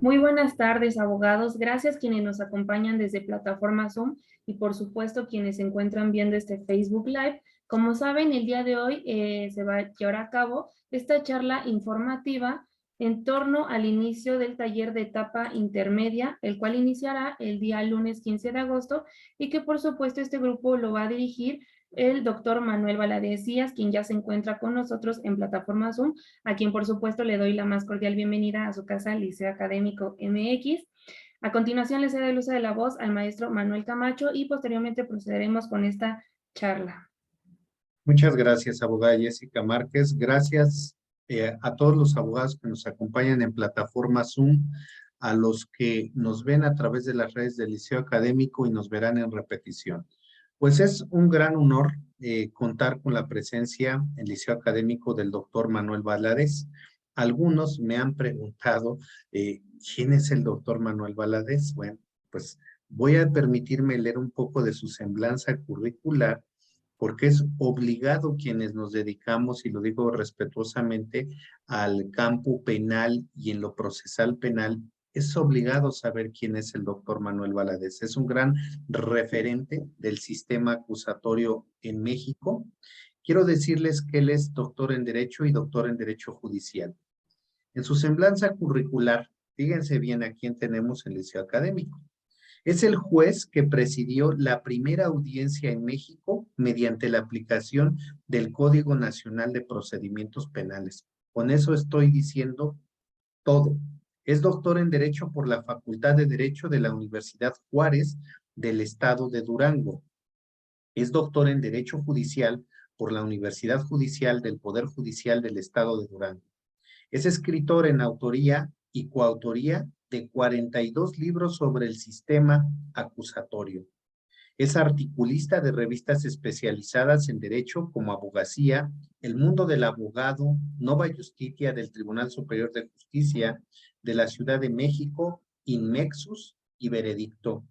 Muy buenas tardes, abogados. Gracias quienes nos acompañan desde plataforma Zoom y por supuesto quienes se encuentran viendo este Facebook Live. Como saben, el día de hoy se va a llevar a cabo esta charla informativa en torno al inicio del taller de etapa intermedia, el cual iniciará el día lunes 15 de agosto y que por supuesto este grupo lo va a dirigir el doctor Manuel Valadez Díaz, quien ya se encuentra con nosotros en plataforma Zoom, a quien por supuesto le doy la más cordial bienvenida a su casa, Liceo Académico MX. A continuación le cedo el uso de la voz al maestro Manuel Camacho y posteriormente procederemos con esta charla. Muchas gracias, abogada Jessica Márquez. Gracias a todos los abogados que nos acompañan en plataforma Zoom, a los que nos ven a través de las redes del Liceo Académico y nos verán en repetición. Pues es un gran honor contar con la presencia en el Liceo Académico del doctor Manuel Valadez. Algunos me han preguntado, ¿quién es el doctor Manuel Valadez? Bueno, pues voy a permitirme leer un poco de su semblanza curricular, porque es obligado quienes nos dedicamos, y lo digo respetuosamente, al campo penal y en lo procesal penal, es obligado saber quién es el doctor Manuel Valadez. Es un gran referente del sistema acusatorio en México. Quiero decirles que él es doctor en Derecho y doctor en Derecho Judicial. En su semblanza curricular, fíjense bien a quién tenemos en el Liceo Académico. Es el juez que presidió la primera audiencia en México mediante la aplicación del Código Nacional de Procedimientos Penales. Con eso estoy diciendo todo. Es doctor en Derecho por la Facultad de Derecho de la Universidad Juárez del Estado de Durango. Es doctor en Derecho Judicial por la Universidad Judicial del Poder Judicial del Estado de Durango. Es escritor en autoría y coautoría de 42 libros sobre el sistema acusatorio. Es articulista de revistas especializadas en derecho como Abogacía, El Mundo del Abogado, Nova Justitia del Tribunal Superior de Justicia de la Ciudad de México, Inmexus y Veredicto.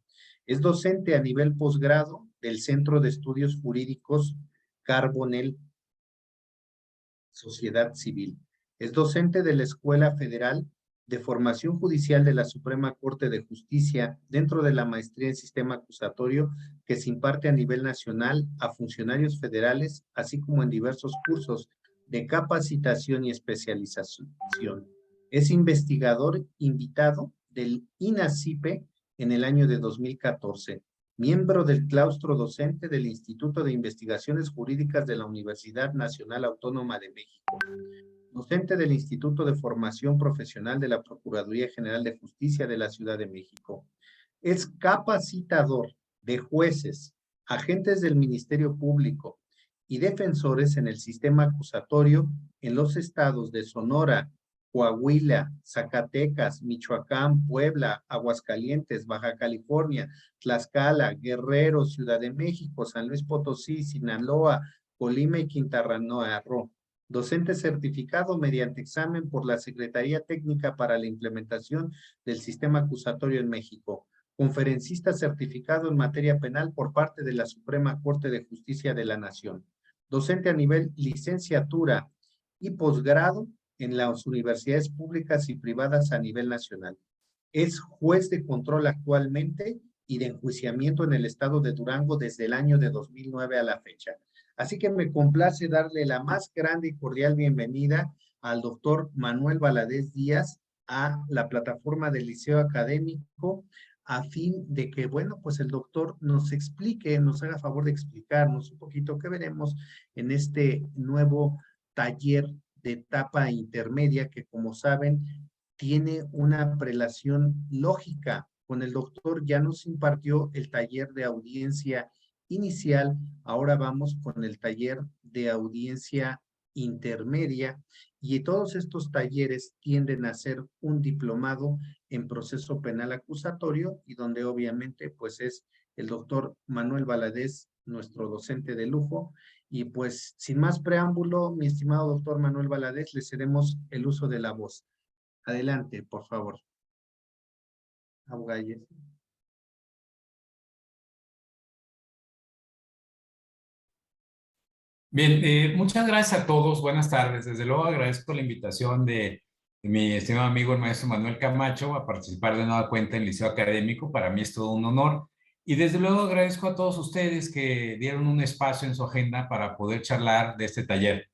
Es docente a nivel posgrado del Centro de Estudios Jurídicos Carbonell, Sociedad Civil. Es docente de la Escuela Federal de Formación Judicial de la Suprema Corte de Justicia dentro de la maestría en sistema acusatorio que se imparte a nivel nacional a funcionarios federales, así como en diversos cursos de capacitación y especialización. Es investigador invitado del INACIPE en el año de 2014. Miembro del claustro docente del Instituto de Investigaciones Jurídicas de la Universidad Nacional Autónoma de México. Docente del Instituto de Formación Profesional de la Procuraduría General de Justicia de la Ciudad de México. Es capacitador de jueces, agentes del Ministerio Público y defensores en el sistema acusatorio en los estados de Sonora, Coahuila, Zacatecas, Michoacán, Puebla, Aguascalientes, Baja California, Tlaxcala, Guerrero, Ciudad de México, San Luis Potosí, Sinaloa, Colima y Quintana Roo. Docente certificado mediante examen por la Secretaría Técnica para la Implementación del Sistema Acusatorio en México. Conferencista certificado en materia penal por parte de la Suprema Corte de Justicia de la Nación. Docente a nivel licenciatura y posgrado en las universidades públicas y privadas a nivel nacional. Es juez de control actualmente y de enjuiciamiento en el estado de Durango desde el año de 2009 a la fecha. Así que me complace darle la más grande y cordial bienvenida al doctor Manuel Valadez Díaz a la plataforma del Liceo Académico, a fin de que, bueno, pues el doctor nos explique, nos haga favor de explicarnos un poquito qué veremos en este nuevo taller de etapa intermedia que, como saben, tiene una prelación lógica. Con el doctor ya nos impartió el taller de audiencia inicial, ahora vamos con el taller de audiencia intermedia y todos estos talleres tienden a ser un diplomado en proceso penal acusatorio y donde obviamente pues es el doctor Manuel Valadez, nuestro docente de lujo. Y pues sin más preámbulo, mi estimado doctor Manuel Valadez, le cedemos el uso de la voz. Adelante, por favor. Abogada. Bien, muchas gracias a todos. Buenas tardes. Desde luego agradezco la invitación de mi estimado amigo el maestro Manuel Camacho a participar de nueva cuenta en Liceo Académico. Para mí es todo un honor. Y desde luego agradezco a todos ustedes que dieron un espacio en su agenda para poder charlar de este taller.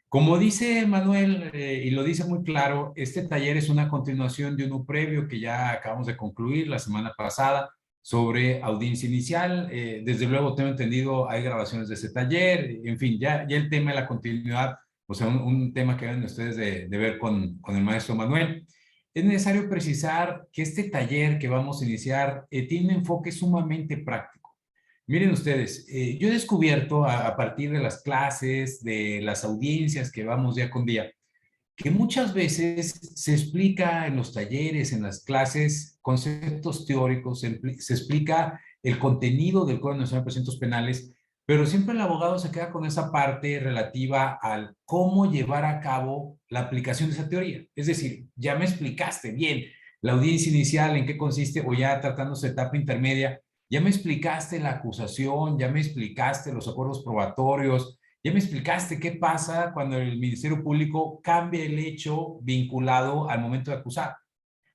Como dice Manuel, y lo dice muy claro, este taller es una continuación de uno previo que ya acabamos de concluir la semana pasada sobre audiencia inicial. Desde luego, tengo entendido, hay grabaciones de ese taller. En fin, ya el tema de la continuidad, o sea, un tema que deben ustedes de ver con el maestro Manuel. Es necesario precisar que este taller que vamos a iniciar tiene un enfoque sumamente práctico. Miren ustedes, yo he descubierto a partir de las clases, de las audiencias que vamos día con día, que muchas veces se explica en los talleres, en las clases, conceptos teóricos, se explica el contenido del Código Nacional de Procedimientos Penales, pero siempre el abogado se queda con esa parte relativa al cómo llevar a cabo la aplicación de esa teoría. Es decir, ya me explicaste bien la audiencia inicial, en qué consiste, o ya tratándose de etapa intermedia, ya me explicaste la acusación, ya me explicaste los acuerdos probatorios, ya me explicaste qué pasa cuando el Ministerio Público cambia el hecho vinculado al momento de acusar.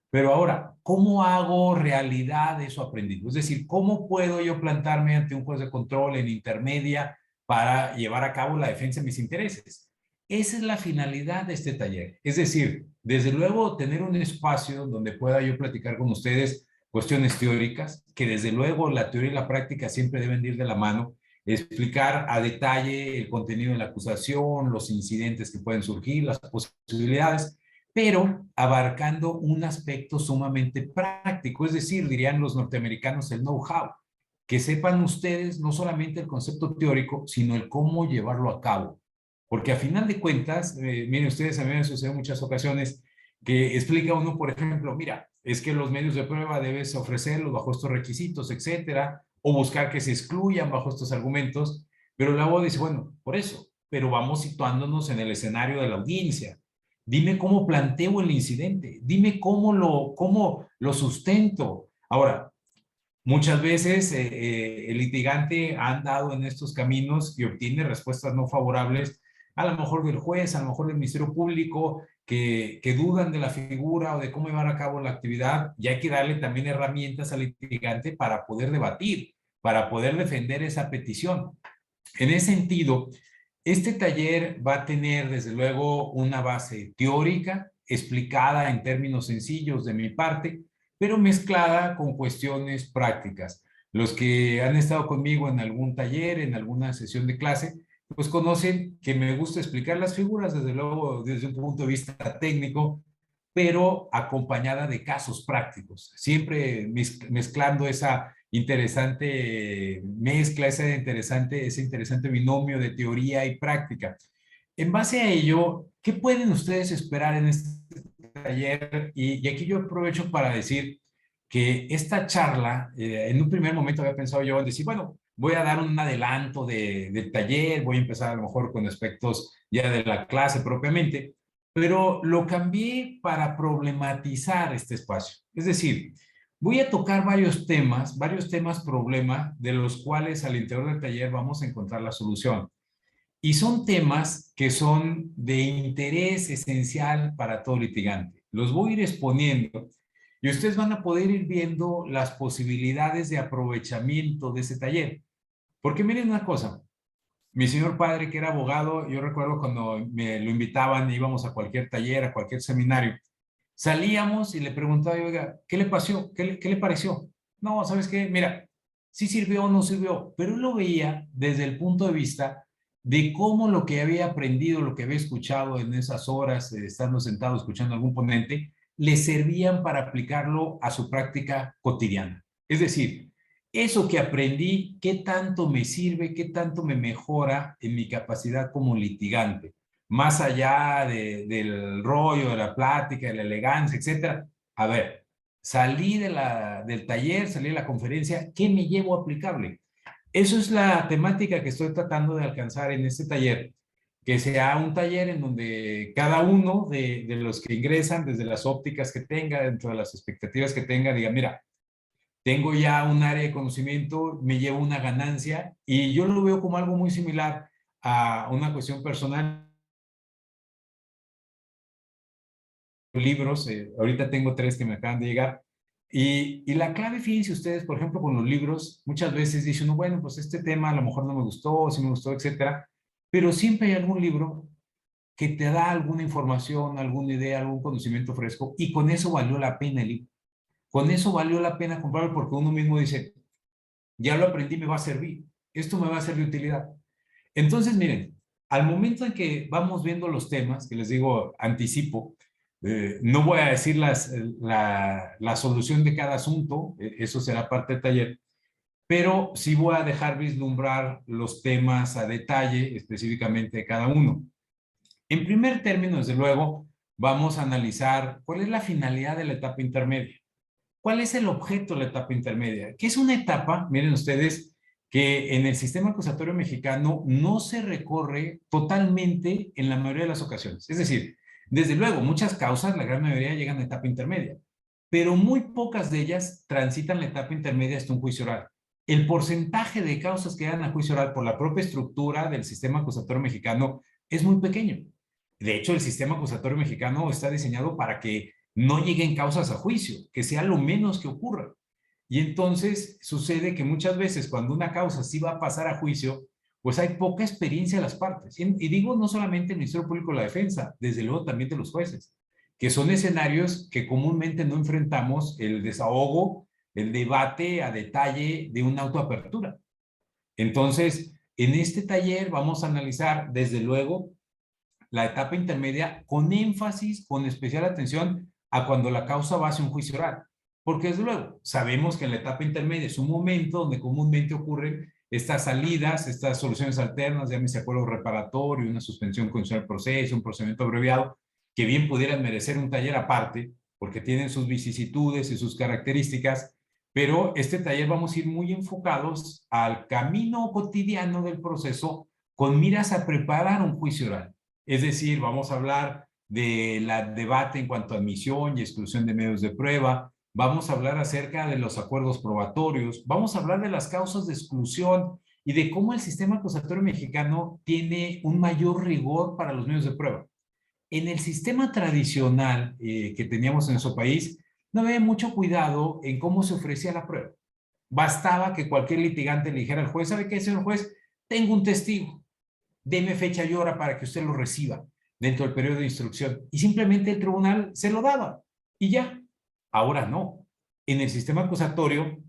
Pero ahora, ¿cómo hago realidad eso aprendido? Es decir, ¿cómo puedo yo plantarme ante un juez de control en intermedia para llevar a cabo la defensa de mis intereses? Esa es la finalidad de este taller. Es decir, desde luego tener un espacio donde pueda yo platicar con ustedes cuestiones teóricas, que desde luego la teoría y la práctica siempre deben ir de la mano, explicar a detalle el contenido de la acusación, los incidentes que pueden surgir, las posibilidades, pero abarcando un aspecto sumamente práctico, es decir, dirían los norteamericanos, el know-how, que sepan ustedes no solamente el concepto teórico, sino el cómo llevarlo a cabo. Porque a final de cuentas, miren ustedes, a mí me sucede en muchas ocasiones que explica uno, por ejemplo, mira, es que los medios de prueba debes ofrecerlos bajo estos requisitos, etcétera, o buscar que se excluyan bajo estos argumentos, pero el abogado dice, bueno, por eso, pero vamos situándonos en el escenario de la audiencia. Dime cómo planteo el incidente, dime cómo lo sustento. Ahora, muchas veces el litigante ha andado en estos caminos y obtiene respuestas no favorables, a lo mejor del juez, a lo mejor del Ministerio Público, que dudan de la figura o de cómo llevar a cabo la actividad, y hay que darle también herramientas al litigante para poder debatir, para poder defender esa petición. En ese sentido, este taller va a tener desde luego una base teórica explicada en términos sencillos de mi parte, pero mezclada con cuestiones prácticas. Los que han estado conmigo en algún taller, en alguna sesión de clase, pues conocen que me gusta explicar las figuras, desde luego desde un punto de vista técnico, pero acompañada de casos prácticos, siempre mezclando esa interesante mezcla, ese interesante binomio de teoría y práctica. En base a ello, ¿qué pueden ustedes esperar en este taller? Y aquí yo aprovecho para decir que esta charla, en un primer momento había pensado yo en decir, bueno, voy a dar un adelanto del taller, voy a empezar a lo mejor con aspectos ya de la clase propiamente, pero lo cambié para problematizar este espacio. Es decir, voy a tocar varios temas problema, de los cuales al interior del taller vamos a encontrar la solución. Y son temas que son de interés esencial para todo litigante. Los voy a ir exponiendo y ustedes van a poder ir viendo las posibilidades de aprovechamiento de ese taller. Porque miren una cosa, mi señor padre, que era abogado, yo recuerdo cuando me lo invitaban, íbamos a cualquier taller, a cualquier seminario, salíamos y le preguntaba, oiga, ¿qué le pasó? ¿Qué le pareció? No, ¿sabes qué? Mira, sí sirvió o no sirvió, pero él lo veía desde el punto de vista de cómo lo que había aprendido, lo que había escuchado en esas horas, estando sentado escuchando a algún ponente, le servían para aplicarlo a su práctica cotidiana. Es decir, eso que aprendí, ¿qué tanto me sirve, qué tanto me mejora en mi capacidad como litigante? Más allá del rollo, de la plática, de la elegancia, etcétera. A ver, salí del taller, salí de la conferencia, ¿qué me llevo aplicable? Eso es la temática que estoy tratando de alcanzar en este taller, que sea un taller en donde cada uno de los que ingresan, desde las ópticas que tenga, dentro de las expectativas que tenga, diga, mira, tengo ya un área de conocimiento, me llevo una ganancia, y yo lo veo como algo muy similar a una cuestión personal libros, ahorita tengo 3 que me acaban de llegar, y la clave, fíjense ustedes, por ejemplo, con los libros, muchas veces dice uno, bueno, pues este tema a lo mejor no me gustó, sí me gustó, etcétera, pero siempre hay algún libro que te da alguna información, alguna idea, algún conocimiento fresco, y con eso valió la pena el libro. Con eso valió la pena comprarlo porque uno mismo dice, ya lo aprendí, me va a servir. Esto me va a ser de utilidad. Entonces, miren, al momento en que vamos viendo los temas, que les digo, anticipo, no voy a decir la solución de cada asunto, eso será parte del taller, pero sí voy a dejar vislumbrar los temas a detalle, específicamente de cada uno. En primer término, desde luego, vamos a analizar cuál es la finalidad de la etapa intermedia. ¿Cuál es el objeto de la etapa intermedia? ¿Qué es una etapa? Miren ustedes que en el sistema acusatorio mexicano no se recorre totalmente en la mayoría de las ocasiones. Es decir, desde luego, muchas causas, la gran mayoría llegan a etapa intermedia, pero muy pocas de ellas transitan la etapa intermedia hasta un juicio oral. El porcentaje de causas que llegan a juicio oral por la propia estructura del sistema acusatorio mexicano es muy pequeño. De hecho, el sistema acusatorio mexicano está diseñado para que no lleguen causas a juicio, que sea lo menos que ocurra. Y entonces sucede que muchas veces cuando una causa sí va a pasar a juicio, pues hay poca experiencia de las partes. Y digo no solamente el Ministerio Público de la Defensa, desde luego también de los jueces, que son escenarios que comúnmente no enfrentamos el desahogo, el debate a detalle de una autoapertura. Entonces, en este taller vamos a analizar, desde luego, la etapa intermedia con énfasis, con especial atención a cuando la causa va hacia un juicio oral. Porque desde luego, sabemos que en la etapa intermedia es un momento donde comúnmente ocurren estas salidas, estas soluciones alternas, llámese acuerdo reparatorio, una suspensión condicional del proceso, un procedimiento abreviado, que bien pudieran merecer un taller aparte, porque tienen sus vicisitudes y sus características, pero este taller vamos a ir muy enfocados al camino cotidiano del proceso con miras a preparar un juicio oral. Es decir, vamos a hablar del debate en cuanto a admisión y exclusión de medios de prueba, vamos a hablar acerca de los acuerdos probatorios, vamos a hablar de las causas de exclusión y de cómo el sistema acusatorio mexicano tiene un mayor rigor para los medios de prueba. En el sistema tradicional que teníamos en nuestro país, no había mucho cuidado en cómo se ofrecía la prueba. Bastaba que cualquier litigante le dijera al juez, ¿sabe qué, señor juez? Tengo un testigo, deme fecha y hora para que usted lo reciba dentro del periodo de instrucción. Y simplemente el tribunal se lo daba y ya. Ahora no. En el sistema acusatorio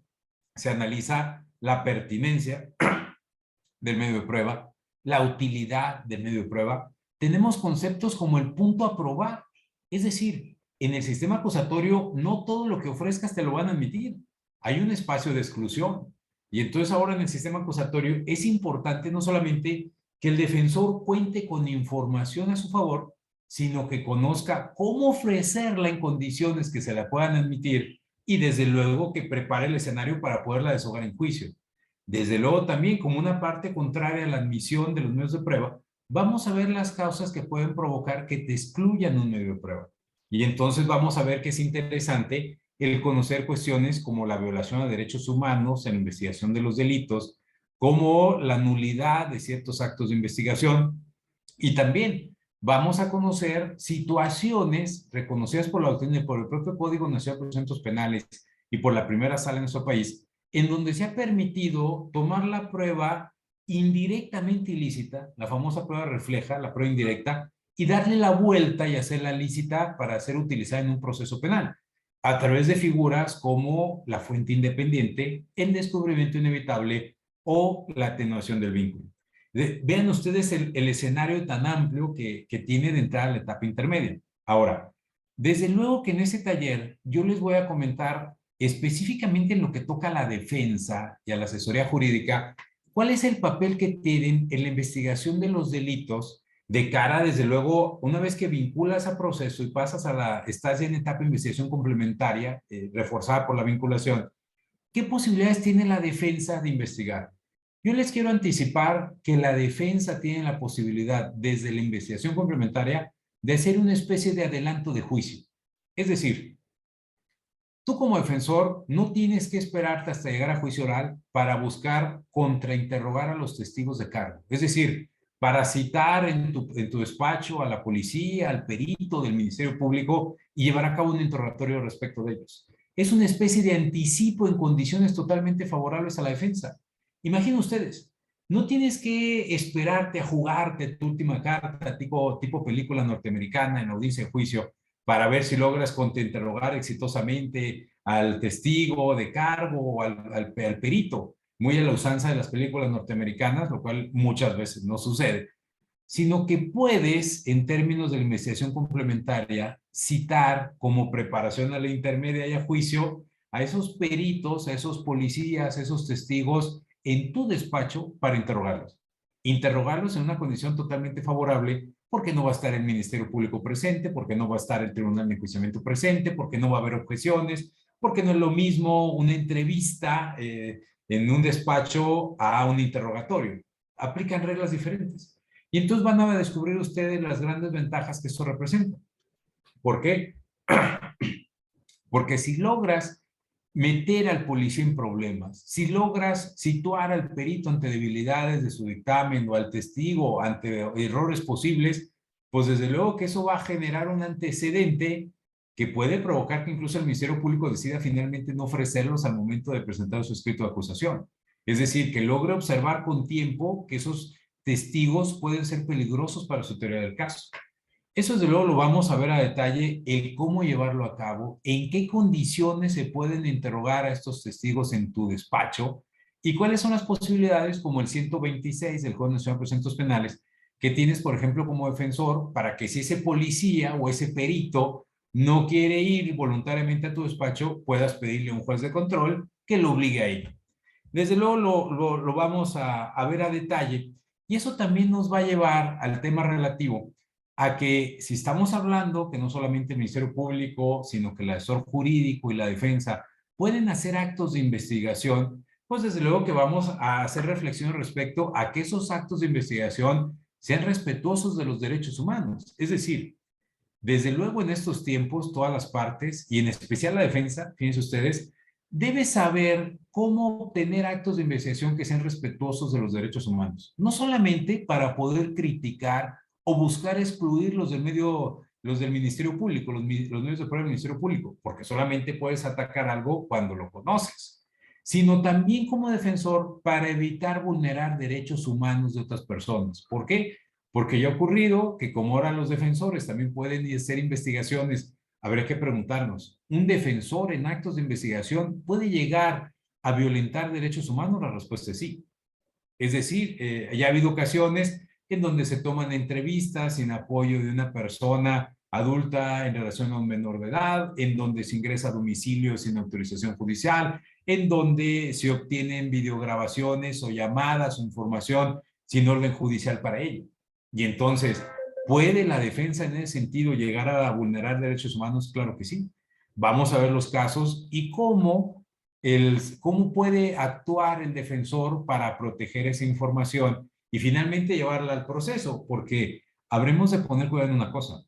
se analiza la pertinencia del medio de prueba, la utilidad del medio de prueba. Tenemos conceptos como el punto a probar. Es decir, en el sistema acusatorio no todo lo que ofrezcas te lo van a admitir. Hay un espacio de exclusión. Y entonces ahora en el sistema acusatorio es importante no solamente que el defensor cuente con información a su favor, sino que conozca cómo ofrecerla en condiciones que se la puedan admitir y desde luego que prepare el escenario para poderla deshogar en juicio. Desde luego también, como una parte contraria a la admisión de los medios de prueba, vamos a ver las causas que pueden provocar que te excluyan un medio de prueba. Y entonces vamos a ver que es interesante el conocer cuestiones como la violación a derechos humanos en la investigación de los delitos, como la nulidad de ciertos actos de investigación. Y también vamos a conocer situaciones reconocidas por la doctrina y por el propio Código Nacional de Procedimientos Penales y por la primera sala en nuestro país, en donde se ha permitido tomar la prueba indirectamente ilícita, la famosa prueba refleja, la prueba indirecta, y darle la vuelta y hacerla lícita para ser utilizada en un proceso penal, a través de figuras como la fuente independiente, el descubrimiento inevitable o la atenuación del vínculo. Vean ustedes el escenario tan amplio que tiene de entrada la etapa intermedia. Ahora, desde luego que en ese taller yo les voy a comentar específicamente en lo que toca a la defensa y a la asesoría jurídica, ¿cuál es el papel que tienen en la investigación de los delitos de cara, desde luego, una vez que vinculas a proceso y pasas estás en etapa de investigación complementaria, reforzada por la vinculación, ¿qué posibilidades tiene la defensa de investigar? Yo les quiero anticipar que la defensa tiene la posibilidad, desde la investigación complementaria, de hacer una especie de adelanto de juicio. Es decir, tú como defensor no tienes que esperarte hasta llegar a juicio oral para buscar contrainterrogar a los testigos de cargo. Es decir, para citar en tu despacho a la policía, al perito del Ministerio Público y llevar a cabo un interrogatorio respecto de ellos. Es una especie de anticipo en condiciones totalmente favorables a la defensa. Imaginen ustedes, no tienes que esperarte a jugarte tu última carta, tipo película norteamericana en audiencia de juicio, para ver si logras contrainterrogar exitosamente al testigo de cargo o al perito, muy a la usanza de las películas norteamericanas, lo cual muchas veces no sucede, sino que puedes, en términos de la investigación complementaria, citar como preparación a la intermedia y a juicio a esos peritos, a esos policías, a esos testigos en tu despacho para interrogarlos. Interrogarlos en una condición totalmente favorable porque no va a estar el Ministerio Público presente, porque no va a estar el Tribunal de Enjuiciamiento presente, porque no va a haber objeciones, porque no es lo mismo una entrevista en un despacho a un interrogatorio. Aplican reglas diferentes. Y entonces van a descubrir ustedes las grandes ventajas que eso representa. ¿Por qué? Porque si logras meter al policía en problemas, si logras situar al perito ante debilidades de su dictamen o al testigo ante errores posibles, pues desde luego que eso va a generar un antecedente que puede provocar que incluso el Ministerio Público decida finalmente no ofrecerlos al momento de presentar su escrito de acusación. Es decir, que logre observar con tiempo que esos testigos pueden ser peligrosos para su teoría del caso. Eso desde luego lo vamos a ver a detalle, el cómo llevarlo a cabo, en qué condiciones se pueden interrogar a estos testigos en tu despacho y cuáles son las posibilidades, como el 126 del Código Nacional de Procedimientos Penales, que tienes, por ejemplo, como defensor, para que si ese policía o ese perito no quiere ir voluntariamente a tu despacho, puedas pedirle a un juez de control que lo obligue a ello. Desde luego lo vamos a ver a detalle y eso también nos va a llevar al tema relativo a que si estamos hablando que no solamente el Ministerio Público, sino que el asesor jurídico y la defensa pueden hacer actos de investigación, pues desde luego que vamos a hacer reflexión respecto a que esos actos de investigación sean respetuosos de los derechos humanos. Es decir, desde luego en estos tiempos todas las partes, y en especial la defensa, fíjense ustedes, debe saber cómo obtener actos de investigación que sean respetuosos de los derechos humanos. No solamente para poder criticar o buscar excluir los del Ministerio Público, los medios de prueba del Ministerio Público, porque solamente puedes atacar algo cuando lo conoces, sino también como defensor para evitar vulnerar derechos humanos de otras personas. ¿Por qué? Porque ya ha ocurrido que como ahora los defensores también pueden hacer investigaciones, habría que preguntarnos, ¿un defensor en actos de investigación puede llegar a violentar derechos humanos? La respuesta es sí. Es decir, ya ha habido ocasiones en donde se toman entrevistas sin apoyo de una persona adulta en relación a un menor de edad, en donde se ingresa a domicilio sin autorización judicial, en donde se obtienen videograbaciones o llamadas o información sin orden judicial para ello. Y entonces, ¿puede la defensa en ese sentido llegar a vulnerar derechos humanos? Claro que sí. Vamos a ver los casos y cómo puede actuar el defensor para proteger esa información y finalmente llevarla al proceso, porque habremos de poner cuidado en una cosa.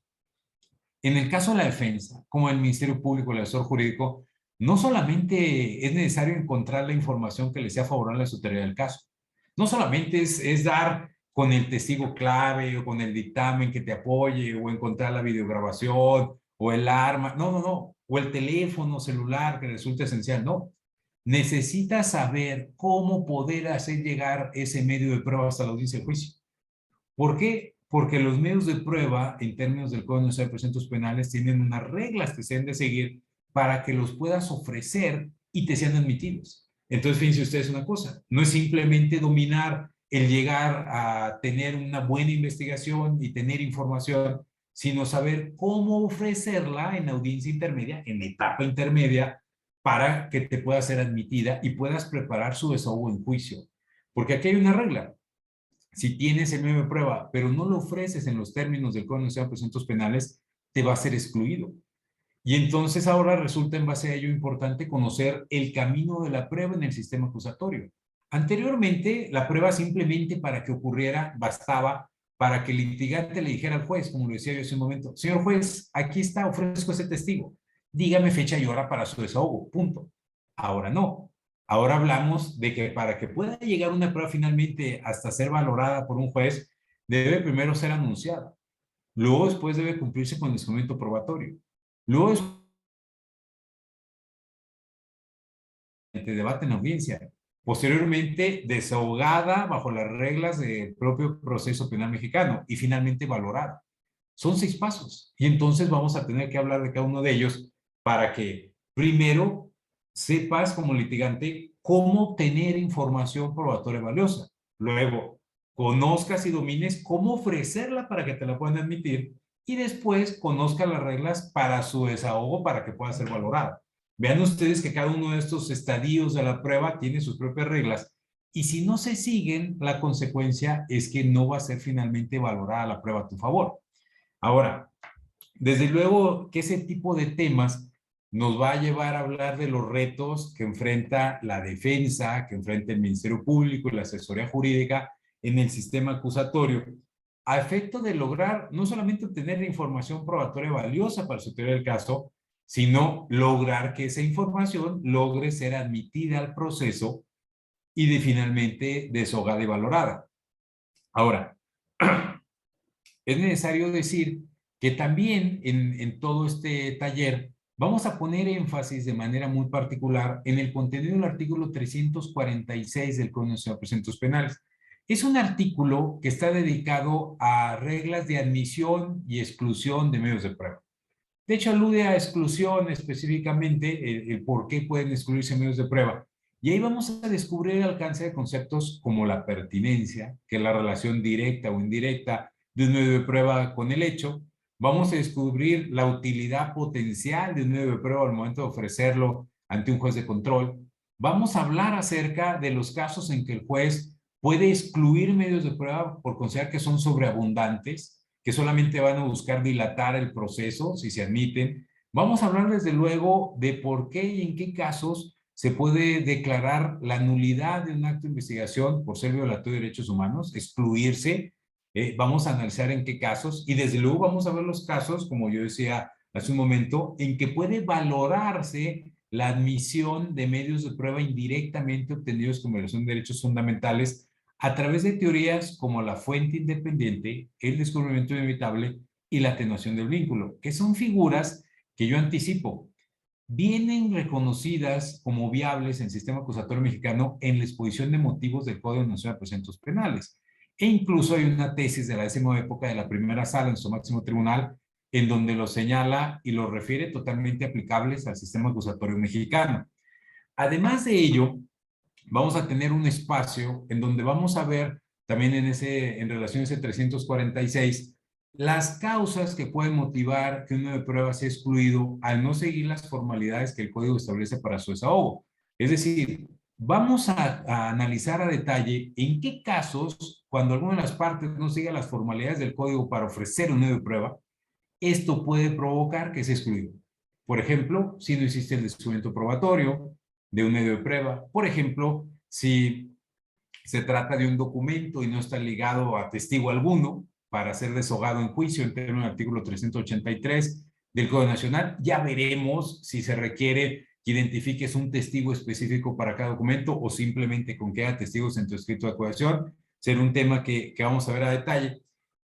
En el caso de la defensa, como el Ministerio Público, el asesor jurídico, no solamente es necesario encontrar la información que le sea favorable a su teoría del caso, no solamente es dar con el testigo clave o con el dictamen que te apoye o encontrar la videograbación o el arma, no, o el teléfono celular que resulta esencial, no. Necesitas saber cómo poder hacer llegar ese medio de prueba hasta la audiencia de juicio. ¿Por qué? Porque los medios de prueba, en términos del Código Nacional de Procedimientos Penales, tienen unas reglas que se deben de seguir para que los puedas ofrecer y te sean admitidos. Entonces, fíjense ustedes una cosa, no es simplemente dominar el llegar a tener una buena investigación y tener información, sino saber cómo ofrecerla en audiencia intermedia, en etapa intermedia, para que te pueda ser admitida y puedas preparar su desahogo en juicio. Porque aquí hay una regla. Si tienes el medio de prueba, pero no lo ofreces en los términos del Código Nacional de Procedimientos Penales, te va a ser excluido. Y entonces ahora resulta en base a ello importante conocer el camino de la prueba en el sistema acusatorio. Anteriormente, la prueba simplemente para que ocurriera bastaba para que el litigante le dijera al juez, como lo decía yo hace un momento, señor juez, aquí está, ofrezco ese testigo. Dígame fecha y hora para su desahogo, punto. Ahora no. Ahora hablamos de que para que pueda llegar una prueba finalmente hasta ser valorada por un juez, debe primero ser anunciada. Luego después debe cumplirse con el instrumento probatorio. Luego debate en audiencia. Posteriormente, desahogada bajo las reglas del propio proceso penal mexicano y finalmente valorada. Son 6 pasos. Y entonces vamos a tener que hablar de cada uno de ellos para que primero sepas como litigante cómo obtener información probatoria valiosa. Luego, conozcas y domines cómo ofrecerla para que te la puedan admitir y después conozcas las reglas para su desahogo para que pueda ser valorada. Vean ustedes que cada uno de estos estadios de la prueba tiene sus propias reglas y si no se siguen, la consecuencia es que no va a ser finalmente valorada la prueba a tu favor. Ahora, desde luego que ese tipo de temas nos va a llevar a hablar de los retos que enfrenta la defensa, que enfrenta el Ministerio Público y la asesoría jurídica en el sistema acusatorio, a efecto de lograr no solamente obtener información probatoria valiosa para su teoría del caso, sino lograr que esa información logre ser admitida al proceso y de finalmente desahogada y valorada. Ahora, es necesario decir que también en todo este taller vamos a poner énfasis de manera muy particular en el contenido del artículo 346 del Código Nacional de Procedimientos Penales. Es un artículo que está dedicado a reglas de admisión y exclusión de medios de prueba. De hecho, alude a exclusión específicamente, el por qué pueden excluirse medios de prueba. Y ahí vamos a descubrir el alcance de conceptos como la pertinencia, que es la relación directa o indirecta de un medio de prueba con el hecho. Vamos a descubrir la utilidad potencial de un medio de prueba al momento de ofrecerlo ante un juez de control. Vamos a hablar acerca de los casos en que el juez puede excluir medios de prueba por considerar que son sobreabundantes, que solamente van a buscar dilatar el proceso si se admiten. Vamos a hablar desde luego de por qué y en qué casos se puede declarar la nulidad de un acto de investigación por ser violatorio de derechos humanos, excluirse. Vamos a analizar en qué casos y desde luego vamos a ver los casos, como yo decía hace un momento, en que puede valorarse la admisión de medios de prueba indirectamente obtenidos con violación de derechos fundamentales a través de teorías como la fuente independiente, el descubrimiento inevitable y la atenuación del vínculo, que son figuras que yo anticipo, vienen reconocidas como viables en el sistema acusatorio mexicano en la exposición de motivos del Código Nacional de Procedimientos Penales. E incluso hay una tesis de la 10ª época de la primera sala en su máximo tribunal en donde lo señala y lo refiere totalmente aplicables al sistema acusatorio mexicano. Además de ello, vamos a tener un espacio en donde vamos a ver también en relación a ese 346 las causas que pueden motivar que un medio de prueba sea excluido al no seguir las formalidades que el código establece para su desahogo. Es decir, vamos a analizar a detalle en qué casos, cuando alguna de las partes no sigue las formalidades del código para ofrecer un medio de prueba, esto puede provocar que sea excluido. Por ejemplo, si no existe el descubrimiento probatorio de un medio de prueba. Por ejemplo, si se trata de un documento y no está ligado a testigo alguno para ser desahogado en juicio en términos del artículo 383 del Código Nacional, ya veremos si se requiere que identifiques un testigo específico para cada documento o simplemente con que haya testigos en tu escrito de acusación. Será un tema que vamos a ver a detalle.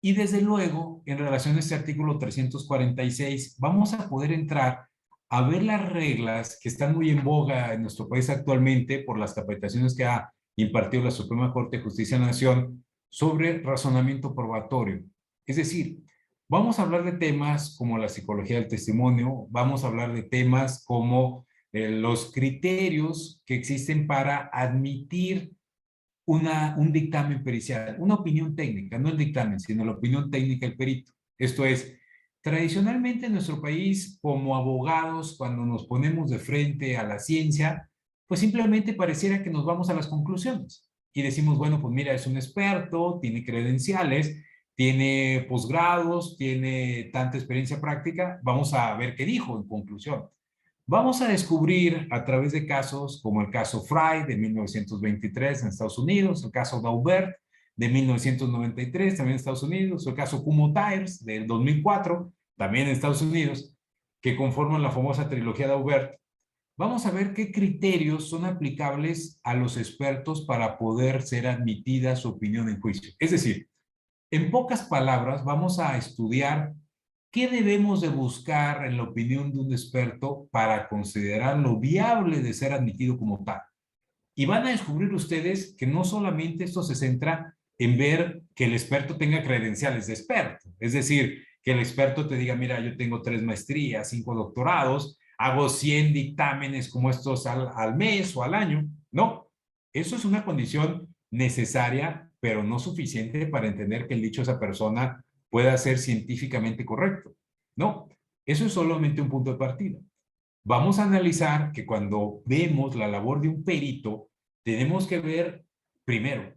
Y desde luego, en relación a este artículo 346, vamos a poder entrar a ver las reglas que están muy en boga en nuestro país actualmente por las capacitaciones que ha impartido la Suprema Corte de Justicia de la Nación sobre razonamiento probatorio. Es decir, vamos a hablar de temas como la psicología del testimonio, vamos a hablar de temas como los criterios que existen para admitir un dictamen pericial, una opinión técnica, no el dictamen, sino la opinión técnica del perito. Esto es, tradicionalmente en nuestro país, como abogados, cuando nos ponemos de frente a la ciencia, pues simplemente pareciera que nos vamos a las conclusiones y decimos, bueno, pues mira, es un experto, tiene credenciales, tiene posgrados, tiene tanta experiencia práctica, vamos a ver qué dijo en conclusión. Vamos a descubrir a través de casos como el caso Fry de 1923 en Estados Unidos, el caso Daubert de 1993 también en Estados Unidos, el caso Kumho Tires del 2004 también en Estados Unidos, que conforman la famosa trilogía Daubert. Vamos a ver qué criterios son aplicables a los expertos para poder ser admitida su opinión en juicio. Es decir, En pocas palabras, vamos a estudiar qué debemos de buscar en la opinión de un experto para considerarlo viable de ser admitido como tal. Y van a descubrir ustedes que no solamente esto se centra en ver que el experto tenga credenciales de experto, es decir, que el experto te diga, mira, yo tengo 3 maestrías, 5 doctorados, hago 100 dictámenes como estos al mes o al año. No, eso es una condición necesaria, pero no suficiente para entender que el dicho de esa persona pueda ser científicamente correcto. No, eso es solamente un punto de partida. Vamos a analizar que cuando vemos la labor de un perito, tenemos que ver, primero,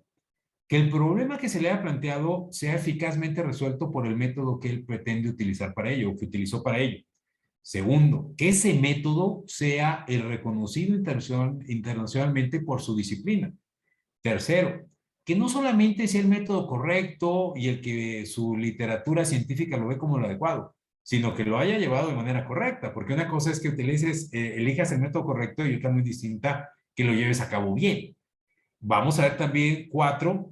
que el problema que se le haya planteado sea eficazmente resuelto por el método que él pretende utilizar para ello, o que utilizó para ello. Segundo, que ese método sea el reconocido internacionalmente por su disciplina. Tercero, que no solamente sea el método correcto y el que su literatura científica lo ve como lo adecuado, sino que lo haya llevado de manera correcta, porque una cosa es que elijas el método correcto y otra muy distinta que lo lleves a cabo bien. Vamos a ver también, 4,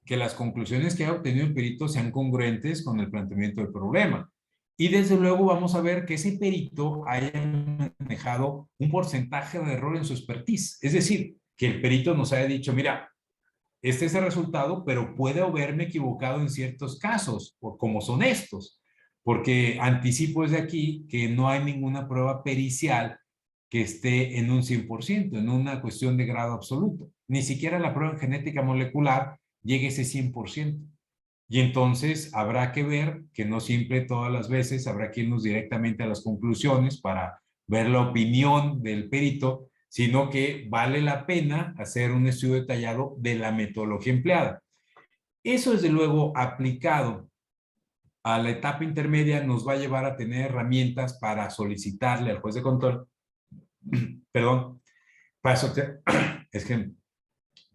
que las conclusiones que ha obtenido el perito sean congruentes con el planteamiento del problema. Y desde luego vamos a ver que ese perito haya manejado un porcentaje de error en su expertise. Es decir, que el perito nos haya dicho, mira, este es el resultado, pero puede haberme equivocado en ciertos casos, como son estos, porque anticipo desde aquí que no hay ninguna prueba pericial que esté en un 100%, en una cuestión de grado absoluto. Ni siquiera la prueba en genética molecular llegue a ese 100%. Y entonces habrá que ver que no siempre, todas las veces, habrá que irnos directamente a las conclusiones para ver la opinión del perito, sino que vale la pena hacer un estudio detallado de la metodología empleada. Eso, desde luego, aplicado a la etapa intermedia, nos va a llevar a tener herramientas para solicitarle al juez de control, perdón, para es que, es que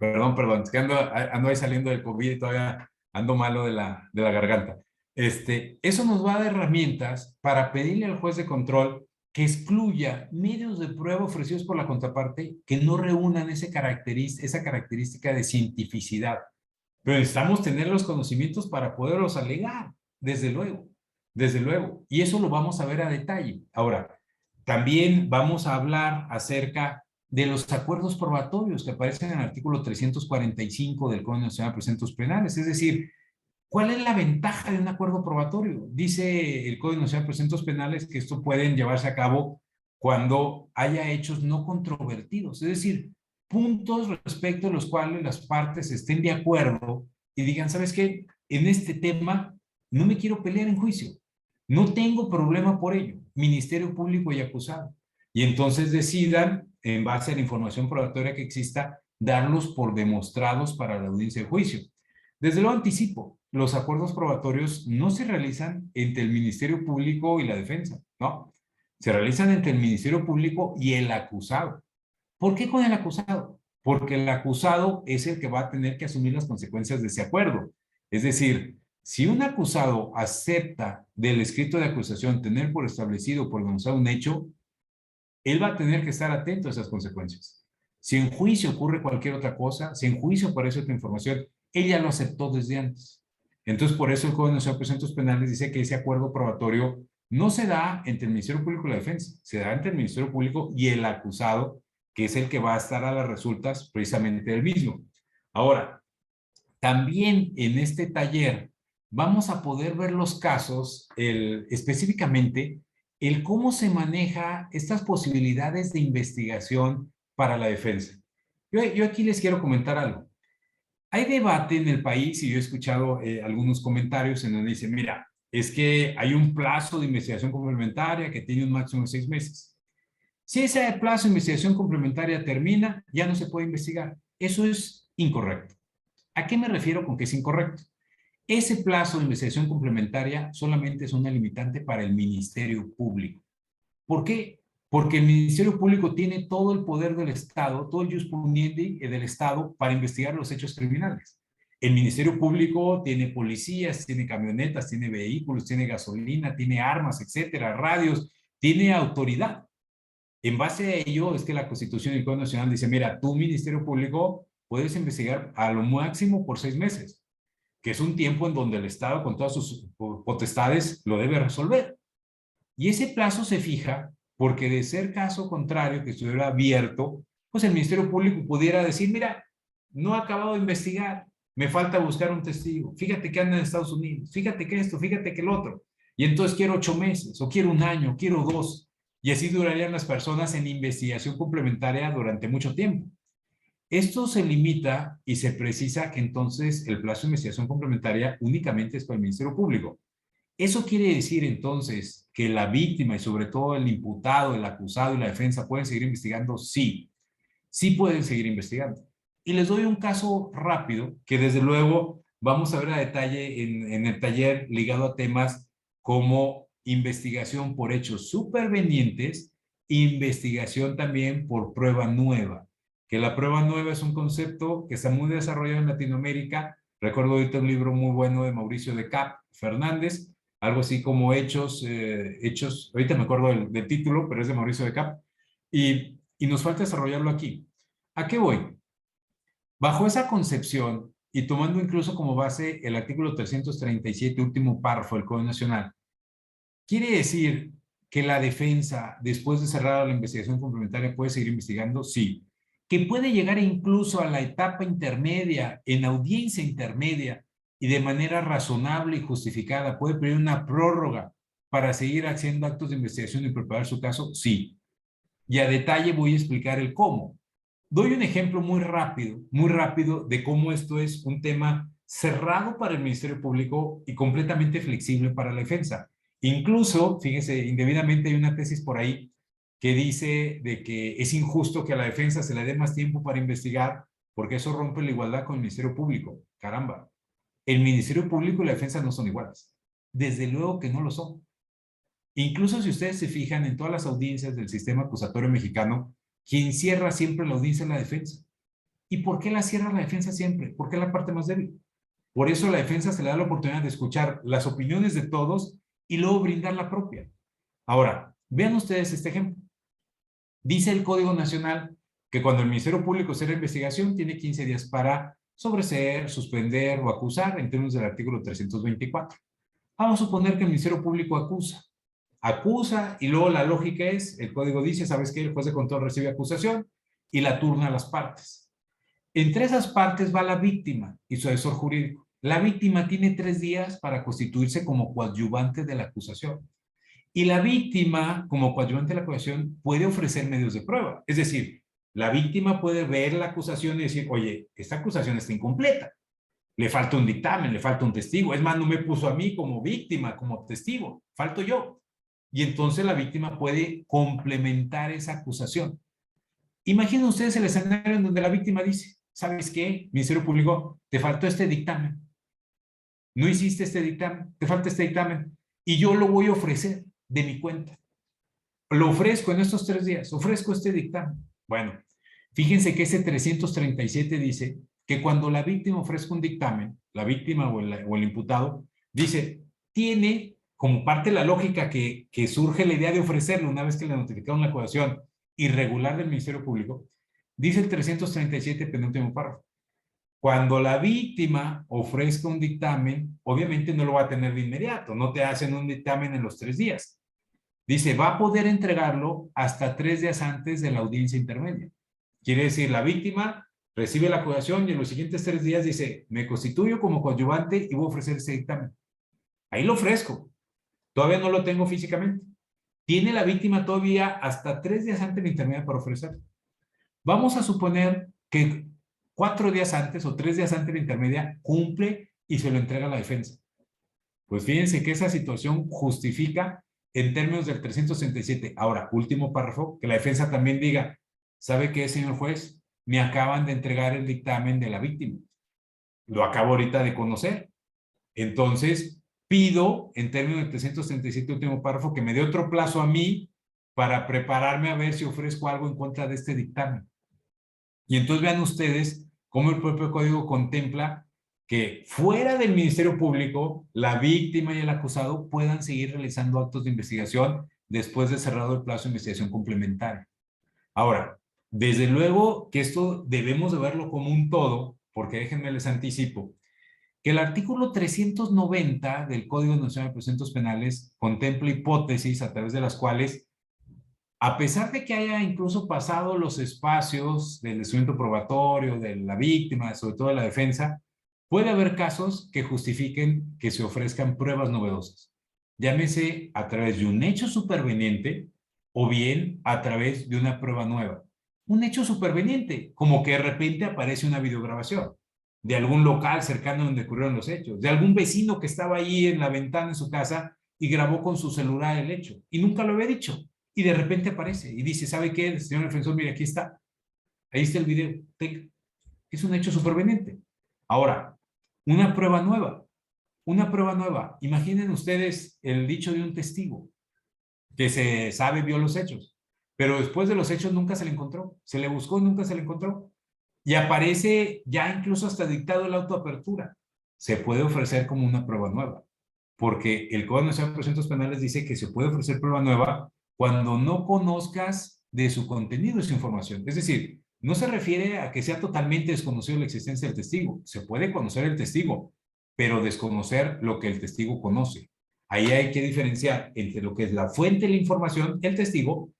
ando ahí saliendo del COVID y todavía ando malo de la garganta. Eso nos va a dar herramientas para pedirle al juez de control que excluya medios de prueba ofrecidos por la contraparte que no reúnan esa característica de cientificidad. Pero necesitamos tener los conocimientos para poderlos alegar, desde luego, desde luego. Y eso lo vamos a ver a detalle. Ahora, también vamos a hablar acerca de los acuerdos probatorios que aparecen en el artículo 345 del Código Nacional de Procedimientos Penales. Es decir, ¿cuál es la ventaja de un acuerdo probatorio? Dice el Código Nacional de Procedimientos Penales que esto pueden llevarse a cabo cuando haya hechos no controvertidos, es decir, puntos respecto a los cuales las partes estén de acuerdo y digan, ¿sabes qué? En este tema no me quiero pelear en juicio, no tengo problema por ello, Ministerio Público y acusado. Y entonces decidan, en base a la información probatoria que exista, darlos por demostrados para la audiencia de juicio. Desde luego anticipo, los acuerdos probatorios no se realizan entre el Ministerio Público y la defensa, no. Se realizan entre el Ministerio Público y el acusado. ¿Por qué con el acusado? Porque el acusado es el que va a tener que asumir las consecuencias de ese acuerdo. Es decir, si un acusado acepta del escrito de acusación tener por establecido, por denunciado un hecho, él va a tener que estar atento a esas consecuencias. Si en juicio ocurre cualquier otra cosa, si en juicio aparece otra información, él ya lo aceptó desde antes. Entonces, por eso el Código Nacional de Procedimientos Penales dice que ese acuerdo probatorio no se da entre el Ministerio Público y la defensa, se da entre el Ministerio Público y el acusado, que es el que va a estar a las resultas precisamente del mismo. Ahora, también en este taller vamos a poder ver los casos, específicamente, el cómo se maneja estas posibilidades de investigación para la defensa. Yo aquí les quiero comentar algo. Hay debate en el país y yo he escuchado algunos comentarios en donde dicen, mira, es que hay un plazo de investigación complementaria que tiene un máximo de 6 meses. Si ese plazo de investigación complementaria termina, ya no se puede investigar. Eso es incorrecto. ¿A qué me refiero con que es incorrecto? Ese plazo de investigación complementaria solamente es una limitante para el Ministerio Público. ¿Por qué? Porque el Ministerio Público tiene todo el poder del Estado, todo el jus puniendi del Estado para investigar los hechos criminales. El Ministerio Público tiene policías, tiene camionetas, tiene vehículos, tiene gasolina, tiene armas, etcétera, radios, tiene autoridad. En base a ello es que la Constitución y el Código Nacional dice, mira, tu Ministerio Público puedes investigar a lo máximo por 6 meses. que es un tiempo en donde el Estado, con todas sus potestades, lo debe resolver. Y ese plazo se fija porque, de ser caso contrario, que estuviera abierto, pues el Ministerio Público pudiera decir, mira, no he acabado de investigar, me falta buscar un testigo, fíjate que anda en Estados Unidos, fíjate que esto, fíjate que el otro, y entonces quiero 8 meses, o quiero 1 año, quiero 2, y así durarían las personas en investigación complementaria durante mucho tiempo. Esto se limita y se precisa que entonces el plazo de investigación complementaria únicamente es para el Ministerio Público. Eso quiere decir entonces que la víctima y sobre todo el imputado, el acusado y la defensa pueden seguir investigando. Sí, sí pueden seguir investigando. Y les doy un caso rápido que desde luego vamos a ver a detalle en el taller, ligado a temas como investigación por hechos supervenientes, investigación también por prueba nueva. Que la prueba nueva es un concepto que está muy desarrollado en Latinoamérica. Recuerdo ahorita un libro muy bueno de Mauricio de Cap Fernández, algo así como hechos, ahorita me acuerdo del título, pero es de Mauricio de Cap, y nos falta desarrollarlo aquí. ¿A qué voy? Bajo esa concepción, y tomando incluso como base el artículo 337, último párrafo del Código Nacional, quiere decir que la defensa, después de cerrada la investigación complementaria, puede seguir investigando. Sí. Que puede llegar incluso a la etapa intermedia, en audiencia intermedia, y de manera razonable y justificada puede pedir una prórroga para seguir haciendo actos de investigación y preparar su caso. Sí. Y a detalle voy a explicar el cómo. Doy un ejemplo muy rápido de cómo esto es un tema cerrado para el Ministerio Público y completamente flexible para la defensa. Incluso, fíjese, indebidamente hay una tesis por ahí que dice de que es injusto que a la defensa se le dé más tiempo para investigar porque eso rompe la igualdad con el Ministerio Público. Caramba, el Ministerio Público y la defensa no son iguales. Desde luego que no lo son. Incluso si ustedes se fijan en todas las audiencias del sistema acusatorio mexicano, quien cierra siempre la audiencia es la defensa. ¿Y por qué la cierra la defensa siempre? Porque es la parte más débil. Por eso a la defensa se le da la oportunidad de escuchar las opiniones de todos y luego brindar la propia. Ahora, vean ustedes este ejemplo. Dice el Código Nacional que cuando el Ministerio Público cierra investigación tiene 15 días para sobreseer, suspender o acusar en términos del artículo 324. Vamos a suponer que el Ministerio Público acusa y luego la lógica es, el código dice, ¿sabes qué? El juez de control recibe acusación y la turna a las partes. Entre esas partes va la víctima y su asesor jurídico. La víctima tiene 3 días para constituirse como coadyuvante de la acusación. Y la víctima, como coadyuvante de la acusación, puede ofrecer medios de prueba. Es decir, la víctima puede ver la acusación y decir, oye, esta acusación está incompleta. Le falta un dictamen, le falta un testigo. Es más, no me puso a mí como víctima, como testigo. Falto yo. Y entonces la víctima puede complementar esa acusación. Imaginen ustedes el escenario en donde la víctima dice, ¿sabes qué? Ministerio Público, te faltó este dictamen. No hiciste este dictamen, te falta este dictamen. Y yo lo voy a ofrecer de mi cuenta. Lo ofrezco en estos 3 días, ofrezco este dictamen. Bueno, fíjense que ese 337 dice que cuando la víctima ofrezca un dictamen, la víctima o el imputado, dice, tiene como parte de la lógica que surge la idea de ofrecerlo una vez que le notificaron la acusación irregular del Ministerio Público, dice el 337, penúltimo párrafo. Cuando la víctima ofrezca un dictamen, obviamente no lo va a tener de inmediato, no te hacen un dictamen en los 3 días. Dice, va a poder entregarlo hasta 3 días antes de la audiencia intermedia. Quiere decir, la víctima recibe la acusación y en los siguientes 3 días dice, me constituyo como coadyuvante y voy a ofrecer ese dictamen. Ahí lo ofrezco. Todavía no lo tengo físicamente. Tiene la víctima todavía hasta 3 días antes de la intermedia para ofrecerlo. Vamos a suponer que 4 días antes o 3 días antes de la intermedia cumple y se lo entrega a la defensa. Pues fíjense que esa situación justifica en términos del 367. Ahora, último párrafo, que la defensa también diga, ¿sabe qué, señor juez? Me acaban de entregar el dictamen de la víctima. Lo acabo ahorita de conocer. Entonces, pido, en términos del 337, último párrafo, que me dé otro plazo a mí para prepararme a ver si ofrezco algo en contra de este dictamen. Y entonces vean ustedes cómo el propio código contempla que fuera del Ministerio Público, la víctima y el acusado puedan seguir realizando actos de investigación después de cerrado el plazo de investigación complementaria. Ahora, desde luego que esto debemos de verlo como un todo, porque déjenme les anticipo, que el artículo 390 del Código Nacional de Procedimientos Penales contempla hipótesis a través de las cuales, a pesar de que haya incluso pasado los espacios del instrumento probatorio, de la víctima, sobre todo de la defensa, puede haber casos que justifiquen que se ofrezcan pruebas novedosas. Llámese a través de un hecho superveniente o bien a través de una prueba nueva. Un hecho superveniente, como que de repente aparece una videograbación de algún local cercano donde ocurrieron los hechos, de algún vecino que estaba ahí en la ventana de su casa y grabó con su celular el hecho y nunca lo había dicho. Y de repente aparece y dice, ¿sabe qué, señor defensor? Mire, aquí está. Ahí está el video. Es un hecho superveniente. Ahora, una prueba nueva. Una prueba nueva. Imaginen ustedes el dicho de un testigo que se sabe vio los hechos, pero después de los hechos nunca se le encontró. Se le buscó y nunca se le encontró. Y aparece ya incluso hasta dictado la autoapertura. Se puede ofrecer como una prueba nueva, porque el Código Nacional de Procedimientos Penales dice que se puede ofrecer prueba nueva cuando no conozcas de su contenido esa información. Es decir, no se refiere a que sea totalmente desconocido la existencia del testigo. Se puede conocer el testigo, pero desconocer lo que el testigo conoce. Ahí hay que diferenciar entre lo que es la fuente de la información, el testigo,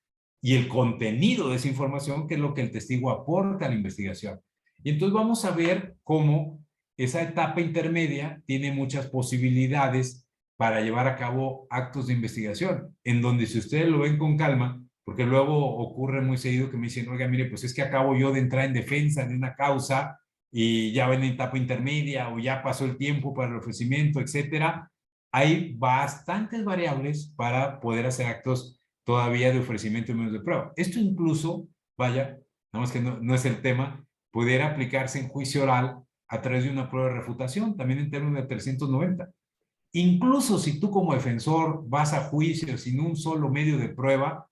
y el contenido de esa información, que es lo que el testigo aporta a la investigación. Y entonces vamos a ver cómo esa etapa intermedia tiene muchas posibilidades para llevar a cabo actos de investigación, en donde si ustedes lo ven con calma, porque luego ocurre muy seguido que me dicen, oiga, mire, pues es que acabo yo de entrar en defensa de una causa y ya va en etapa intermedia o ya pasó el tiempo para el ofrecimiento, etcétera. Hay bastantes variables para poder hacer actos todavía de ofrecimiento de medios de prueba. Esto incluso, vaya, nada más que no es el tema, pudiera aplicarse en juicio oral a través de una prueba de refutación, también en términos de 390. Incluso si tú como defensor vas a juicio sin un solo medio de prueba,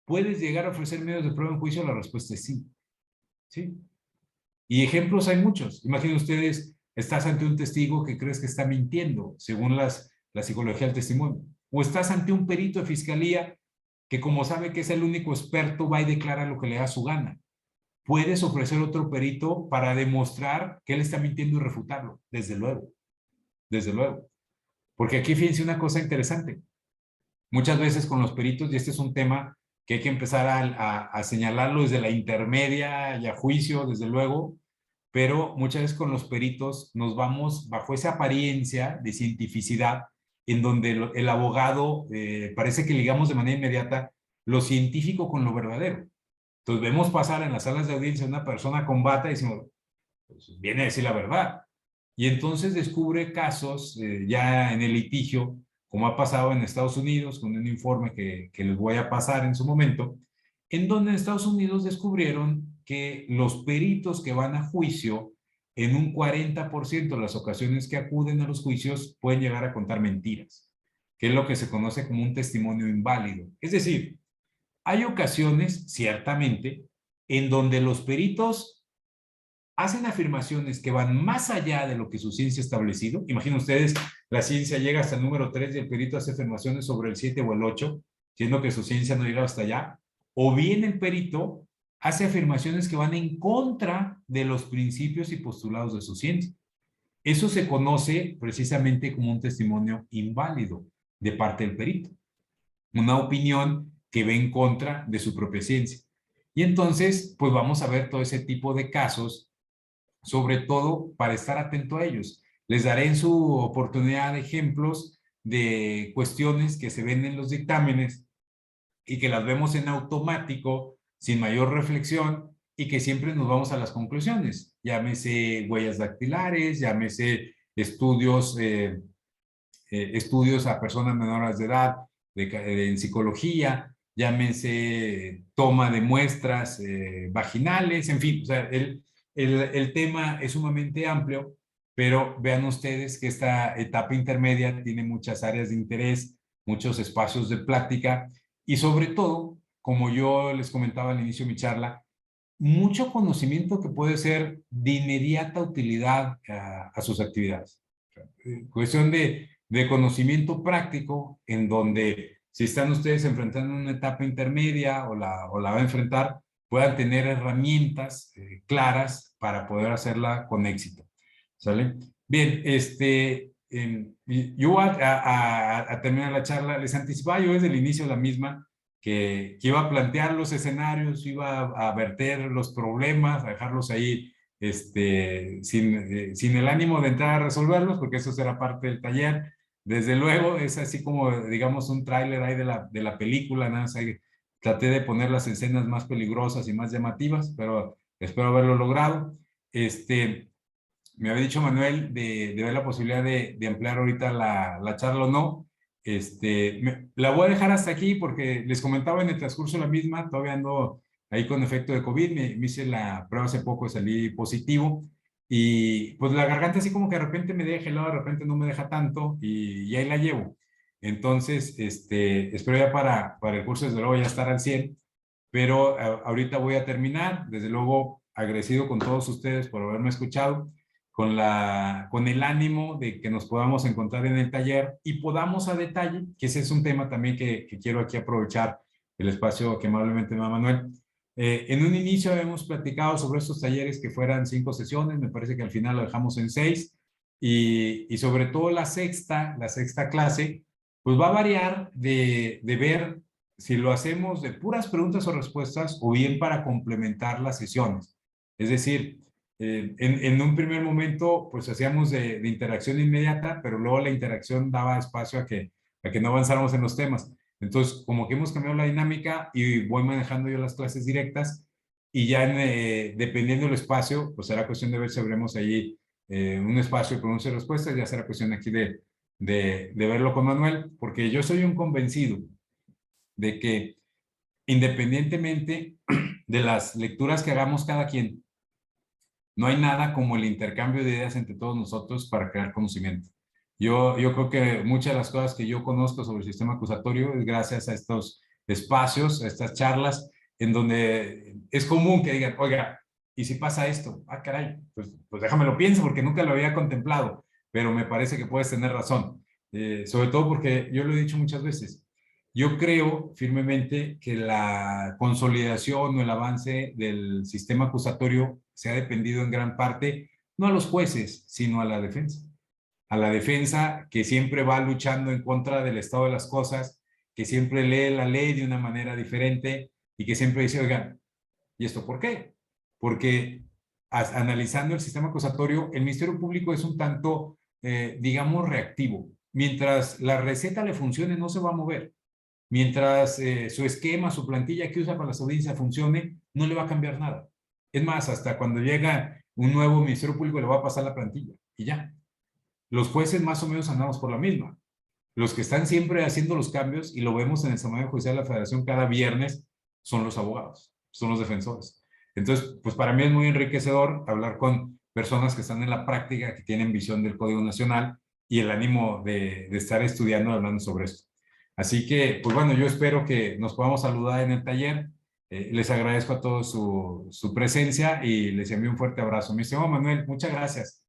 ¿puedes llegar a ofrecer medios de prueba en juicio? La respuesta es sí. ¿Sí? Y ejemplos hay muchos. Imaginen ustedes, estás ante un testigo que crees que está mintiendo, según la psicología del testimonio. O estás ante un perito de fiscalía que, como sabe que es el único experto, va y declara lo que le da su gana. Puedes ofrecer otro perito para demostrar que él está mintiendo y refutarlo. Desde luego. Desde luego. Porque aquí fíjense una cosa interesante. Muchas veces con los peritos, y este es un tema que hay que empezar a señalarlo desde la intermedia y a juicio, desde luego, pero muchas veces con los peritos nos vamos bajo esa apariencia de cientificidad en donde el abogado parece que ligamos de manera inmediata lo científico con lo verdadero. Entonces vemos pasar en las salas de audiencia una persona con bata y decimos, pues viene a decir la verdad. Y entonces descubre casos ya en el litigio, como ha pasado en Estados Unidos, con un informe que les voy a pasar en su momento, en donde en Estados Unidos descubrieron que los peritos que van a juicio, en un 40% de las ocasiones que acuden a los juicios, pueden llegar a contar mentiras, que es lo que se conoce como un testimonio inválido. Es decir, hay ocasiones, ciertamente, en donde los peritos hacen afirmaciones que van más allá de lo que su ciencia ha establecido. Imaginen ustedes, la ciencia llega hasta el número 3 y el perito hace afirmaciones sobre el 7 o el 8, siendo que su ciencia no llega hasta allá. O bien el perito hace afirmaciones que van en contra de los principios y postulados de su ciencia. Eso se conoce precisamente como un testimonio inválido de parte del perito. Una opinión que va en contra de su propia ciencia. Y entonces, pues vamos a ver todo ese tipo de casos, sobre todo para estar atento a ellos. Les daré en su oportunidad ejemplos de cuestiones que se ven en los dictámenes y que las vemos en automático, sin mayor reflexión, y que siempre nos vamos a las conclusiones. Llámese huellas dactilares, llámese estudios a personas menores de edad en psicología, llámese toma de muestras vaginales, en fin, o sea, el tema es sumamente amplio, pero vean ustedes que esta etapa intermedia tiene muchas áreas de interés, muchos espacios de plática y sobre todo, como yo les comentaba al inicio de mi charla, mucho conocimiento que puede ser de inmediata utilidad a sus actividades. Cuestión de conocimiento práctico en donde si están ustedes enfrentando una etapa intermedia o la va a enfrentar, puedan tener herramientas claras para poder hacerla con éxito. ¿Sale? Bien, yo voy a terminar la charla. Les anticipaba yo desde el inicio la misma que iba a plantear los escenarios, iba a verter los problemas, a dejarlos ahí sin el ánimo de entrar a resolverlos, porque eso será parte del taller. Desde luego, es así como, digamos, un tráiler ahí de la película, nada más ahí traté de poner las escenas más peligrosas y más llamativas, pero espero haberlo logrado. Me había dicho Manuel de ver la posibilidad de ampliar ahorita la charla o no. La voy a dejar hasta aquí porque les comentaba en el transcurso de la misma, todavía ando ahí con efecto de COVID, me hice la prueba hace poco, salí positivo y pues la garganta así como que de repente me deja helado, de repente no me deja tanto y ahí la llevo. Entonces, espero ya para el curso desde luego ya estar al 100, pero ahorita voy a terminar, desde luego agradecido con todos ustedes por haberme escuchado, con el ánimo de que nos podamos encontrar en el taller y podamos a detalle, que ese es un tema también que quiero aquí aprovechar el espacio que amablemente me da Manuel. En un inicio hemos platicado sobre estos talleres que fueran 5 sesiones, me parece que al final lo dejamos en 6 y sobre todo la sexta clase, pues va a variar de ver si lo hacemos de puras preguntas o respuestas o bien para complementar las sesiones. Es decir, en un primer momento, pues hacíamos de interacción inmediata, pero luego la interacción daba espacio a que no avanzáramos en los temas. Entonces, como que hemos cambiado la dinámica y voy manejando yo las clases directas y ya dependiendo del espacio, pues será cuestión de ver si abrimos ahí un espacio de preguntas y respuestas, ya será cuestión aquí de verlo con Manuel, porque yo soy un convencido de que independientemente de las lecturas que hagamos cada quien, no hay nada como el intercambio de ideas entre todos nosotros para crear conocimiento. Yo creo que muchas de las cosas que yo conozco sobre el sistema acusatorio es gracias a estos espacios, a estas charlas, en donde es común que digan, oiga, ¿y si pasa esto? Ah, caray, pues déjame lo pienso porque nunca lo había contemplado, pero me parece que puedes tener razón. Sobre todo porque yo lo he dicho muchas veces, yo creo firmemente que la consolidación o el avance del sistema acusatorio se ha dependido en gran parte, no a los jueces, sino a la defensa. A la defensa que siempre va luchando en contra del estado de las cosas, que siempre lee la ley de una manera diferente y que siempre dice, oigan, ¿y esto por qué? Porque analizando el sistema acusatorio, el Ministerio Público es un tanto, digamos, reactivo. Mientras la receta le funcione, no se va a mover. Mientras su esquema, su plantilla que usa para las audiencias funcione, no le va a cambiar nada. Es más, hasta cuando llega un nuevo Ministerio Público le va a pasar la plantilla y ya. Los jueces más o menos andamos por la misma. Los que están siempre haciendo los cambios, y lo vemos en el Semanario Judicial de la Federación cada viernes, son los abogados, son los defensores. Entonces, pues para mí es muy enriquecedor hablar con personas que están en la práctica, que tienen visión del Código Nacional y el ánimo de estar estudiando, hablando sobre esto. Así que, pues bueno, yo espero que nos podamos saludar en el taller. Les agradezco a todos su presencia y les envío un fuerte abrazo. Mi estimado Manuel, muchas gracias.